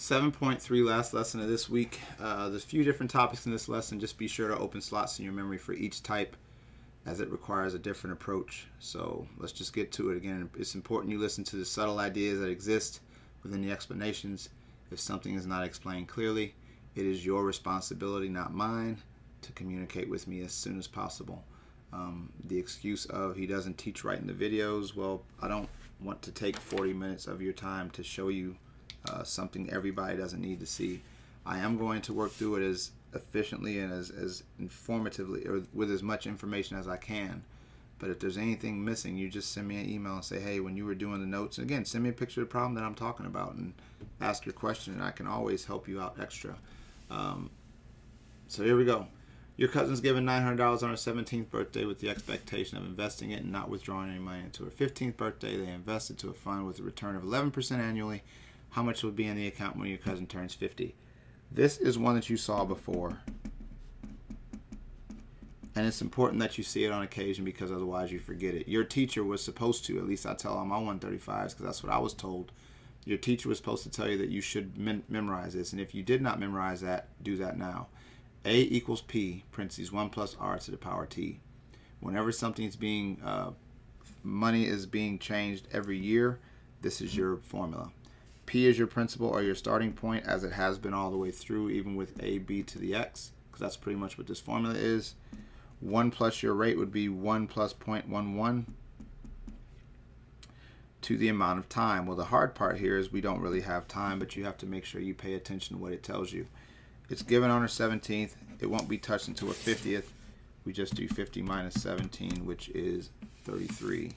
7.3, last lesson of this week. There's a few different topics in this lesson. Just be sure to open slots in your memory for each type, as it requires a different approach. So let's just get to it. Again, it's important you listen to the subtle ideas that exist within the explanations. If something is not explained clearly, it is your responsibility, not mine, to communicate with me as soon as possible. The excuse of he doesn't teach right in the videos, well, I don't want to take 40 minutes of your time to show you something everybody doesn't need to see. I am going to work through it as efficiently and as informatively, or with as much information as I can. But if there's anything missing, you just send me an email and say, hey, when you were doing the notes, again, send me a picture of the problem that I'm talking about and ask your question, and I can always help you out extra. So here we go. Your cousin's given $900 on her 17th birthday with the expectation of investing it and not withdrawing any money. Into her 15th birthday, they invested to a fund with a return of 11% annually. How much will be in the account when your cousin turns 50? This is one that you saw before. And it's important that you see it on occasion, because otherwise you forget it. Your teacher was supposed to, at least I tell all my 135s, because that's what I was told. Your teacher was supposed to tell you that you should memorize this. And if you did not memorize that, do that now. A equals P, parentheses 1 plus R to the power T. Whenever something's being, money is being changed every year, this is your formula. P is your principal or your starting point, as it has been all the way through, even with A, B to the X, because that's pretty much what this formula is. 1 plus your rate would be 1 plus 0.11 to the amount of time. Well, the hard part here is we don't really have time, but you have to make sure you pay attention to what it tells you. It's given on her 17th. It won't be touched until her 50th. We just do 50 minus 17, which is 33.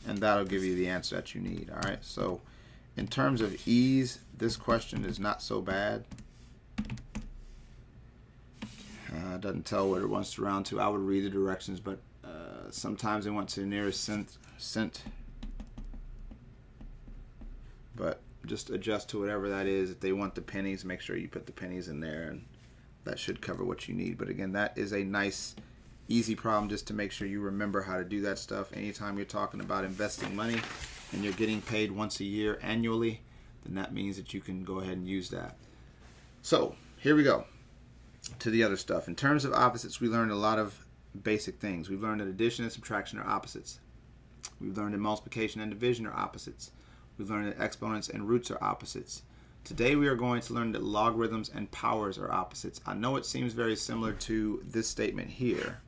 And that'll give you the answer that you need. All right, so in terms of ease, this question is not so bad. It doesn't tell what it wants to round to. I would read the directions, but sometimes it wants to the nearest cent. But just adjust to whatever that is. If they want the pennies, make sure you put the pennies in there, and that should cover what you need. But again, that is a nice, easy problem just to make sure you remember how to do that stuff. Anytime you're talking about investing money and you're getting paid once a year annually, then that means that you can go ahead and use that. So here we go to the other stuff. In terms of opposites, we learned a lot of basic things. We've learned that addition and subtraction are opposites. We've learned that multiplication and division are opposites. We've learned that exponents and roots are opposites. Today we are going to learn that logarithms and powers are opposites. I know it seems very similar to this statement here,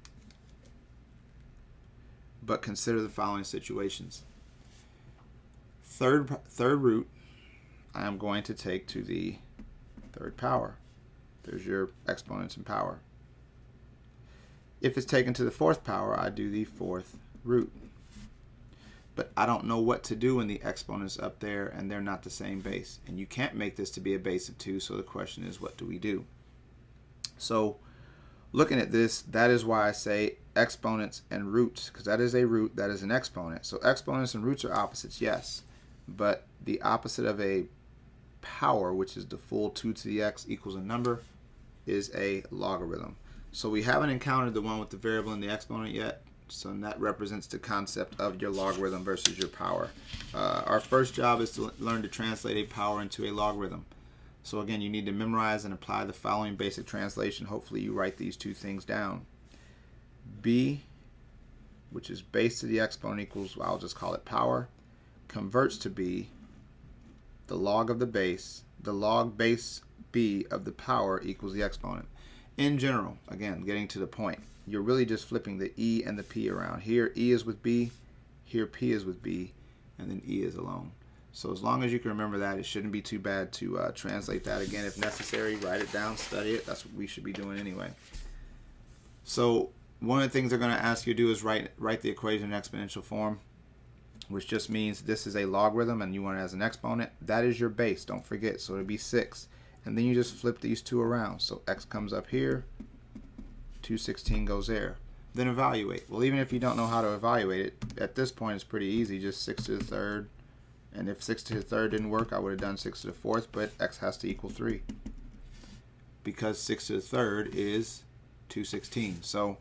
but consider the following situations. Third root, I am going to take to the third power. There's your exponents and power. If it's taken to the fourth power, I do the fourth root. But I don't know what to do when the exponents up there and they're not the same base. And you can't make this to be a base of 2, so the question is, what do we do? So looking at this, that is why I say exponents and roots, because that is a root, that is an exponent. So exponents and roots are opposites, yes. But the opposite of a power, which is the full 2 to the x equals a number, is a logarithm. So we haven't encountered the one with the variable and the exponent yet. So that represents the concept of your logarithm versus your power. Our first job is to learn to translate a power into a logarithm. So again, you need to memorize and apply the following basic translation. Hopefully you write these two things down. B, which is base to the exponent equals, I'll just call it power, converts to B, the log of the base, the log base B of the power equals the exponent. In general, again, getting to the point, you're really just flipping the E and the P around. Here E is with B, here P is with B, and then E is alone. So as long as you can remember that, it shouldn't be too bad to translate that again if necessary. Write it down, study it. That's what we should be doing anyway. So one of the things they're going to ask you to do is write the equation in exponential form, which just means this is a logarithm and you want it as an exponent. That is your base, don't forget. So it'll be 6. And then you just flip these two around. So x comes up here, 216 goes there. Then evaluate. Well, even if you don't know how to evaluate it, at this point it's pretty easy. Just 6 to the third. And if 6 to the third didn't work, I would have done 6 to the fourth, but x has to equal 3. Because 6 to the third is 216. So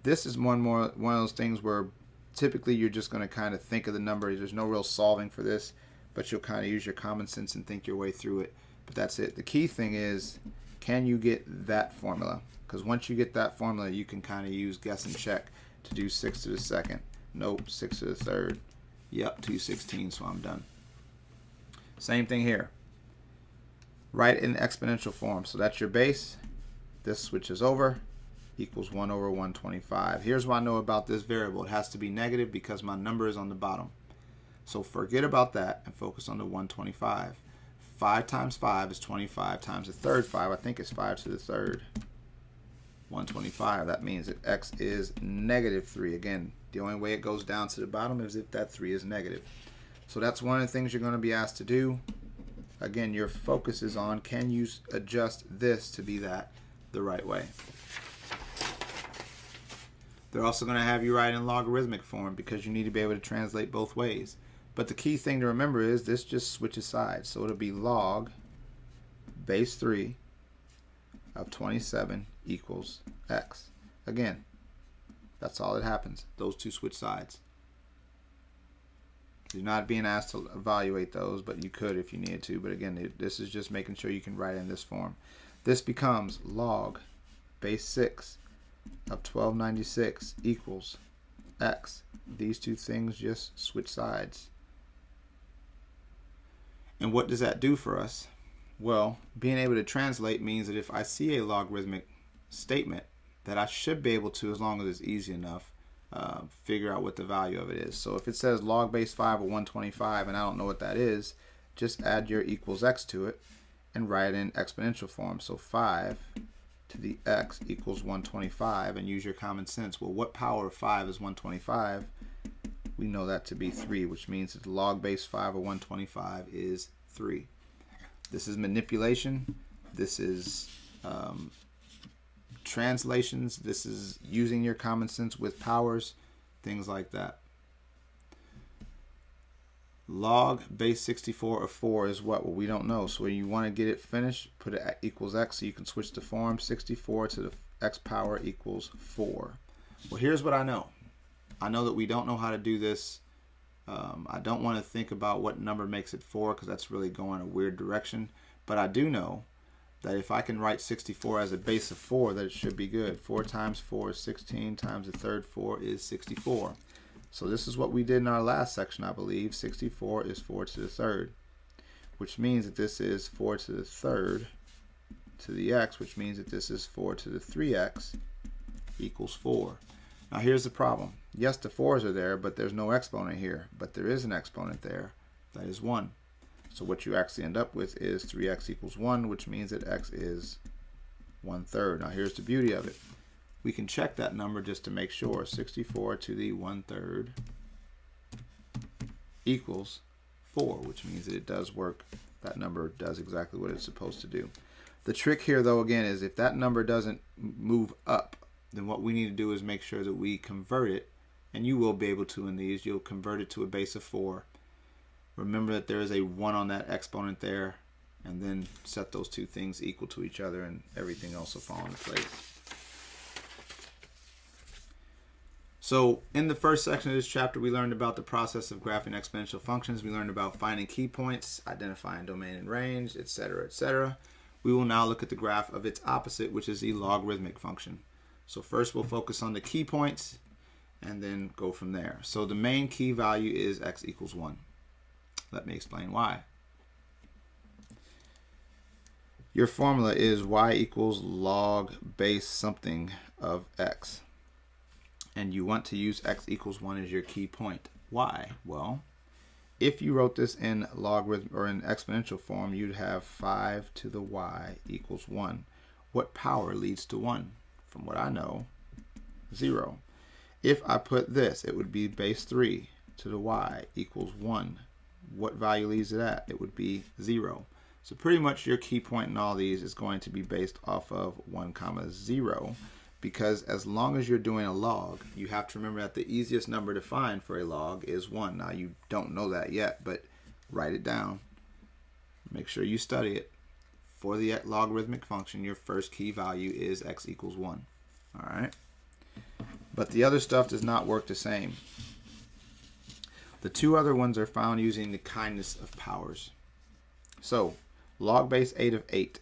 this is one of those things where typically you're just going to kind of think of the number. There's no real solving for this. but you'll kind of use your common sense and think your way through it. But that's it. The key thing is, can you get that formula? Because once you get that formula, you can kind of use guess and check to do 6 to the second. Nope, 6 to the third. Yep, 216, so I'm done. Same thing here. Write it in exponential form. So that's your base. This switches over, equals 1 over 125. Here's what I know about this variable. It has to be negative because my number is on the bottom. So forget about that and focus on the 125. 5 times 5 is 25 times the third 5. I think it's 5 to the third. 125. That means that x is negative 3. Again, the only way it goes down to the bottom is if that 3 is negative. So that's one of the things you're going to be asked to do. Again, your focus is on, can you adjust this to be that the right way? They're also going to have you write in logarithmic form because you need to be able to translate both ways. But the key thing to remember is this just switches sides. So it'll be log base 3 of 27 equals x. Again, that's all that happens. Those two switch sides. You're not being asked to evaluate those, but you could if you needed to. But again, this is just making sure you can write in this form. This becomes log base 6 of 1296 equals x. These two things just switch sides. And what does that do for us? Well, being able to translate means that if I see a logarithmic statement, that I should be able to, as long as it's easy enough, figure out what the value of it is. So if it says log base 5 of 125 and I don't know what that is, just add your equals x to it and write it in exponential form. So 5 to the x equals 125, and use your common sense. Well, what power of 5 is 125? We know that to be 3, which means that the log base 5 of 125 is 3. This is manipulation. This is translations. This is using your common sense with powers, things like that. Log base 64 of 4 is what? Well, we don't know. So when you want to get it finished, put it at equals x so you can switch the form. 64 to the x power equals 4. Well, here's what I know. I know that we don't know how to do this. I don't want to think about what number makes it 4 because that's really going a weird direction. But I do know that if I can write 64 as a base of 4, that it should be good. 4 times 4 is 16 times the third 4 is 64. So this is what we did in our last section, I believe. 64 is 4 to the third, which means that this is 4 to the third to the x, which means that this is 4 to the 3x equals 4. Now here's the problem. Yes, the 4's are there, but there's no exponent here. But there is an exponent there. That is 1. So what you actually end up with is 3x equals 1, which means that x is 1/3. Now here's the beauty of it. We can check that number just to make sure. 64 to the 1/3 equals 4, which means that it does work. That number does exactly what it's supposed to do. The trick here, though, again, is if that number doesn't move up, then what we need to do is make sure that we convert it, and you will be able to in these. You'll convert it to a base of 4. Remember that there is a 1 on that exponent there, and then set those two things equal to each other, and everything else will fall into place. So in the first section of this chapter, we learned about the process of graphing exponential functions. We learned about finding key points, identifying domain and range, etc., etc. We will now look at the graph of its opposite, which is the logarithmic function. So first we'll focus on the key points and then go from there. So the main key value is x equals 1. Let me explain why. Your formula is y equals log base something of x. And you want to use x equals 1 as your key point. Why? Well, if you wrote this in logarithm or in exponential form, you'd have 5 to the y equals 1. What power leads to 1? From what I know, 0. If I put this, it would be base 3 to the y equals 1. What value leaves it at? It would be 0. So pretty much your key point in all these is going to be based off of 1, 0, because as long as you're doing a log, you have to remember that the easiest number to find for a log is 1. Now you don't know that yet, but write it down. Make sure you study it. For the logarithmic function, your first key value is x equals 1. All right? But the other stuff does not work the same. The two other ones are found using the kindness of powers. So, log base 8 of 8.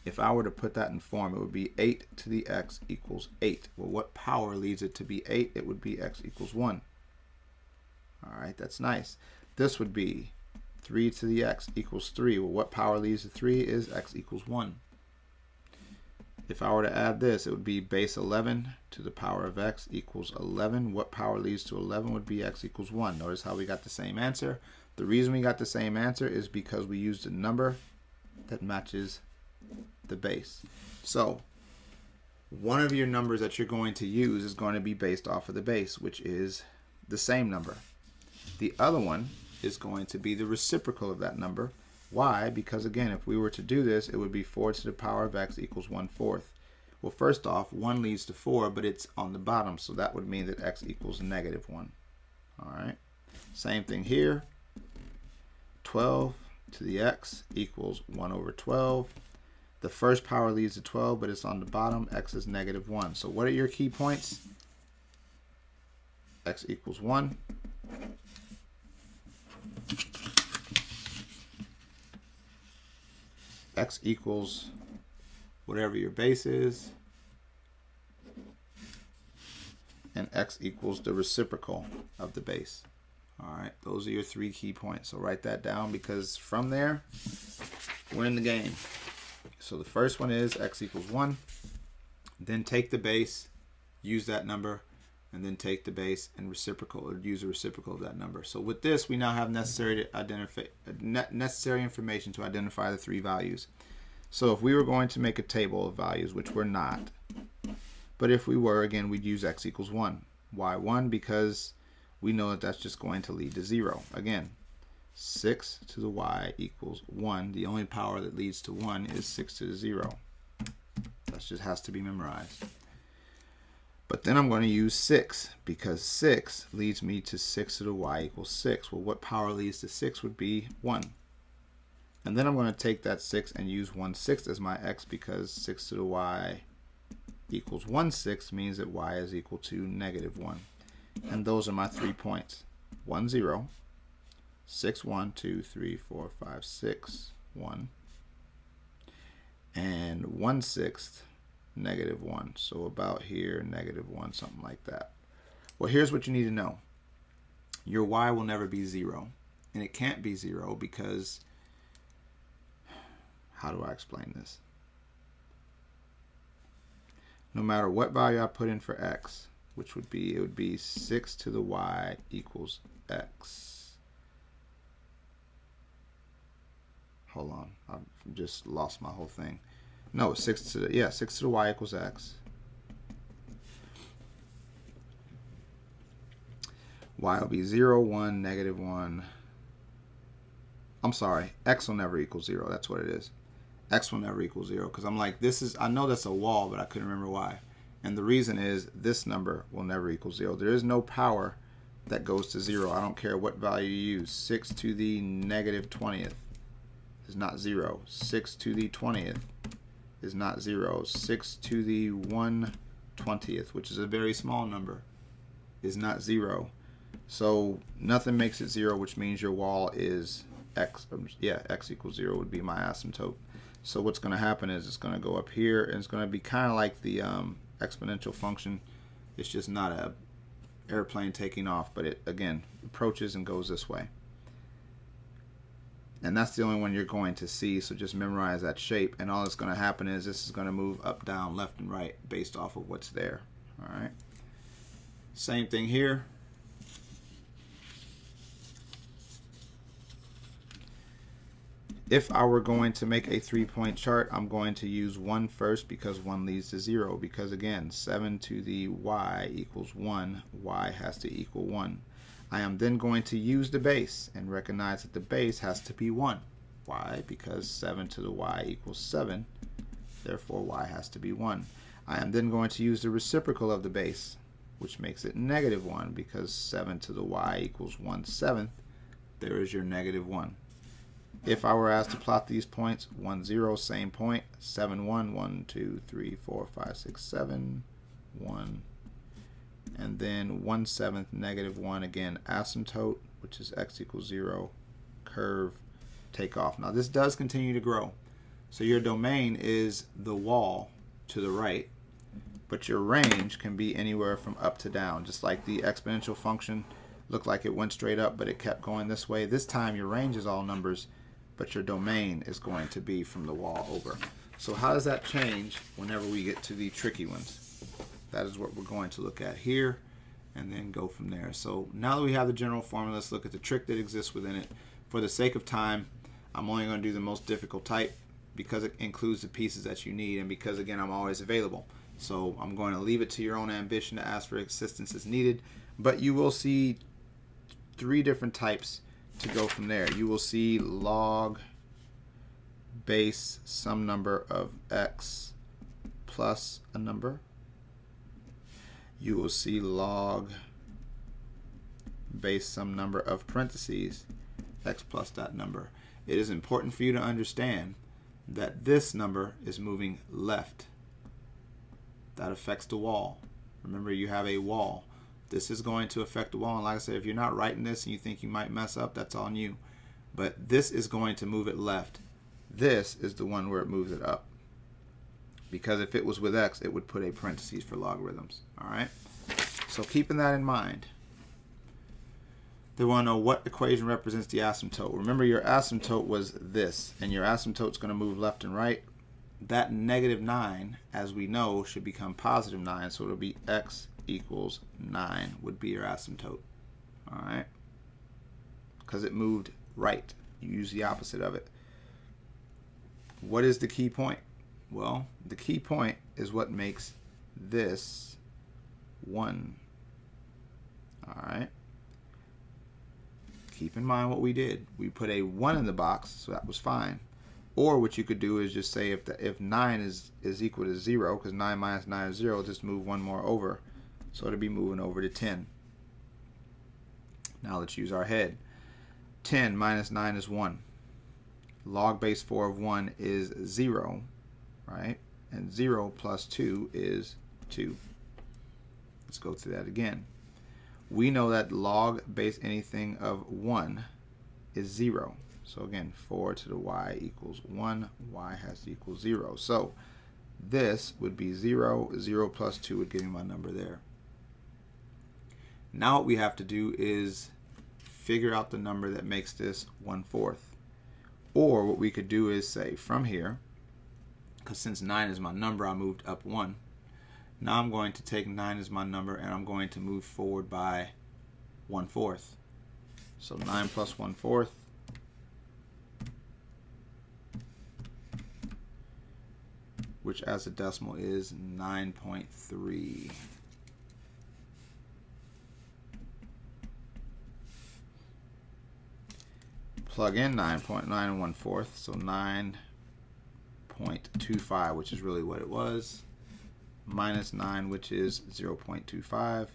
If I were to put that in form, it would be 8 to the x equals 8. Well, what power leads it to be 8? It would be x equals 1. All right, that's nice. This would be 3 to the x equals 3. Well, what power leads to 3 is x equals 1. If I were to add this, it would be base 11 to the power of x equals 11. What power leads to 11 would be x equals 1. Notice how we got the same answer. The reason we got the same answer is because we used a number that matches the base. So one of your numbers that you're going to use is going to be based off of the base, which is the same number. The other one is going to be the reciprocal of that number. Why? Because again, if we were to do this, it would be 4 to the power of x equals 1/4. Well, first off, 1 leads to 4, but it's on the bottom, so that would mean that x equals -1. All right. Same thing here. 12 to the x equals 1/12. The first power leads to 12, but it's on the bottom. X is -1. So what are your key points? X equals 1. X equals whatever your base is. And x equals the reciprocal of the base. All right, those are your 3 key points. So write that down, because from there, we're in the game. So the first one is x equals 1. Then take the base, use that number, and then take the base and reciprocal, or use a reciprocal of that number. So with this, we now have necessary information to identify the 3 values. So if we were going to make a table of values, which we're not, but if we were, again, we'd use x equals 1. Why 1? Because we know that that's just going to lead to 0. Again, 6 to the y equals 1. The only power that leads to 1 is 6 to the 0. That just has to be memorized. But then I'm going to use 6, because 6 leads me to 6 to the y equals 6. Well, what power leads to 6 would be 1. And then I'm going to take that 6 and use 1/6 as my x, because 6 to the y equals 1/6 means that y is equal to -1. And those are my 3 points. 1, 0. 6, 1, 2, 3, 4, 5, 6, 1. And 1/6, -1. So about here, -1, something like that. Well, here's what you need to know. Your y will never be 0. And it can't be 0 because, how do I explain this? No matter what value I put in for x, which would be, it would be 6 to the y equals x. Hold on, I've just lost my whole thing. No, 6 to the y equals x. Y will be 0, 1, -1. I'm sorry, x will never equal 0. That's what it is. X will never equal 0, because I'm like, this is, I know that's a wall, but I couldn't remember why. And the reason is this number will never equal 0. There is no power that goes to 0. I don't care what value you use. 6 to the -20th is not 0. 6 to the 20th is not 0. 6 to the 1/20th, which is a very small number, is not 0. So nothing makes it 0, which means your wall is x. Yeah, x equals 0 would be my asymptote. So what's going to happen is it's going to go up here, and it's going to be kind of like the exponential function. It's just not a airplane taking off, but it, again, approaches and goes this way. And that's the only one you're going to see, so just memorize that shape, and all that's going to happen is this is going to move up, down, left, and right based off of what's there. All right. Same thing here. If I were going to make a 3-point chart, I'm going to use 1 first, because 1 leads to 0. Because again, 7 to the y equals 1. Y has to equal 1. I am then going to use the base and recognize that the base has to be 1. Why? Because 7 to the y equals 7. Therefore, y has to be 1. I am then going to use the reciprocal of the base, which makes it -1, because 7 to the y equals 1/7. There is your -1. If I were asked to plot these points, 1, 0, same point, 7, 1, 1, 2, 3, 4, 5, 6, 7, 1, and then 1/7 -1, again, asymptote, which is x equals 0, curve, take off. Now this does continue to grow. So your domain is the wall to the right, but your range can be anywhere from up to down. Just like the exponential function looked like it went straight up, but it kept going this way. This time your range is all numbers, but your domain is going to be from the wall over. So how does that change whenever we get to the tricky ones? That is what we're going to look at here and then go from there. So now that we have the general formula, let's look at the trick that exists within it. For the sake of time, I'm only going to do the most difficult type because it includes the pieces that you need, and because, again, I'm always available. So I'm going to leave it to your own ambition to ask for assistance as needed, but you will see 3 different types to go from there. You will see log base some number of x plus a number. You will see log base some number of parentheses x plus that number. It is important for you to understand that this number is moving left. That affects the wall. Remember, you have a wall. This is going to affect the wall, and like I said, if you're not writing this and you think you might mess up, that's on you. But this is going to move it left. This is the one where it moves it up, because if it was with x, it would put a parentheses for logarithms. All right, so keeping that in mind, they want to know what equation represents the asymptote. Remember, your asymptote was this, and your asymptote's going to move left and right. That -9, as we know, should become +9, so it'll be x equals 9 would be your asymptote. All right, because it moved right. You use the opposite of it. What is the key point? Well, the key point is what makes this 1. All right. Keep in mind what we did. We put a 1 in the box, so that was fine. Or what you could do is just say if 9 is equal to 0, because 9 minus 9 is 0, just move 1 more over. So it'll be moving over to 10. Now let's use our head. 10 minus 9 is 1. Log base 4 of 1 is 0, right? And 0 plus 2 is 2. Let's go through that again. We know that log base anything of 1 is 0. So again, 4 to the y equals 1. Y has to equal 0. So this would be 0. 0 plus 2 would give me my number there. Now what we have to do is figure out the number that makes this 1/4. Or what we could do is say from here, because since 9 is my number, I moved up 1. Now I'm going to take 9 as my number, and I'm going to move forward by 1/4. So 9 plus 1/4. Which as a decimal is 9.3. Plug in 9.9 1/4, so 9.25, which is really what it was, minus 9, which is 0.25.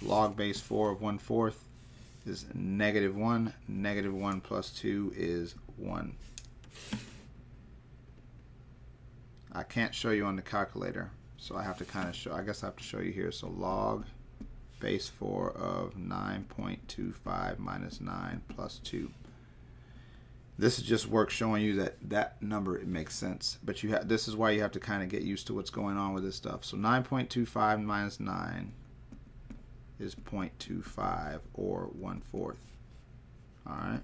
Log base 4 of 1/4 is -1. -1 plus 2 is 1. I can't show you on the calculator, so I have to kind of show, I guess I have to show you here. So log base 4 of 9.25 minus 9 plus 2. This is just work showing you that that number, it makes sense. But you have, this is why you have to kind of get used to what's going on with this stuff. So 9.25 minus 9 is 0.25 or 1/4. All right.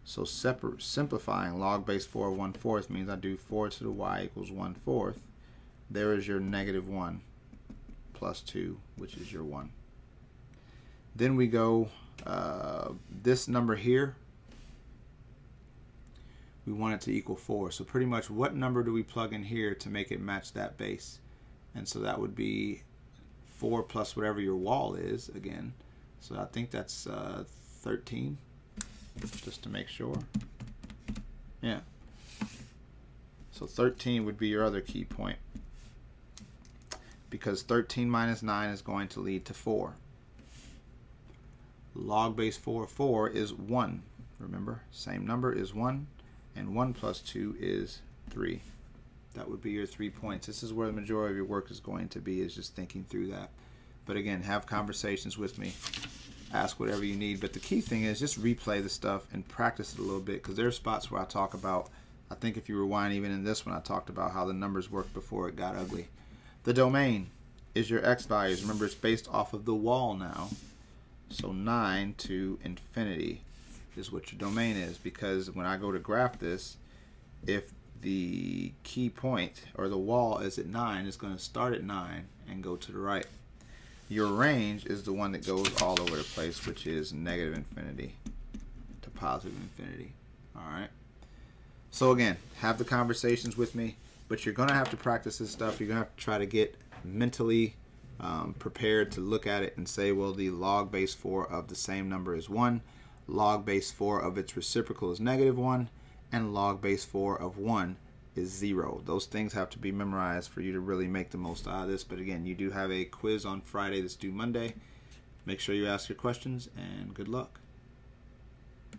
So simplifying log base 4 of 1/4 means I do 4 to the y equals 1/4. There is your -1 plus 2, which is your 1. Then we go this number here. We want it to equal 4. So pretty much what number do we plug in here to make it match that base? And so that would be 4 plus whatever your wall is again. So I think that's 13. Just to make sure. Yeah. So 13 would be your other key point, because 13 minus 9 is going to lead to 4. Log base 4 of 4 is 1. Remember, same number is 1, and 1 plus 2 is 3. That would be your 3 points. This is where the majority of your work is going to be, is just thinking through that. But again, have conversations with me. Ask whatever you need. But the key thing is just replay the stuff and practice it a little bit, because there are spots where I talk about, I think if you rewind even in this one, I talked about how the numbers worked before it got ugly. The domain is your x values. Remember, it's based off of the wall now. So 9 to infinity is what your domain is, because when I go to graph this, if the key point or the wall is at 9, it's going to start at 9 and go to the right. Your range is the one that goes all over the place, which is negative infinity to positive infinity. Alright? So again, have the conversations with me, but you're going to have to practice this stuff. You're going to have to try to get mentally prepared to look at it and say, well, the log base 4 of the same number is 1, log base 4 of its reciprocal is negative 1, and log base 4 of 1 is 0. Those things have to be memorized for you to really make the most out of this. But again, you do have a quiz on Friday that's due Monday. Make sure you ask your questions, and good luck.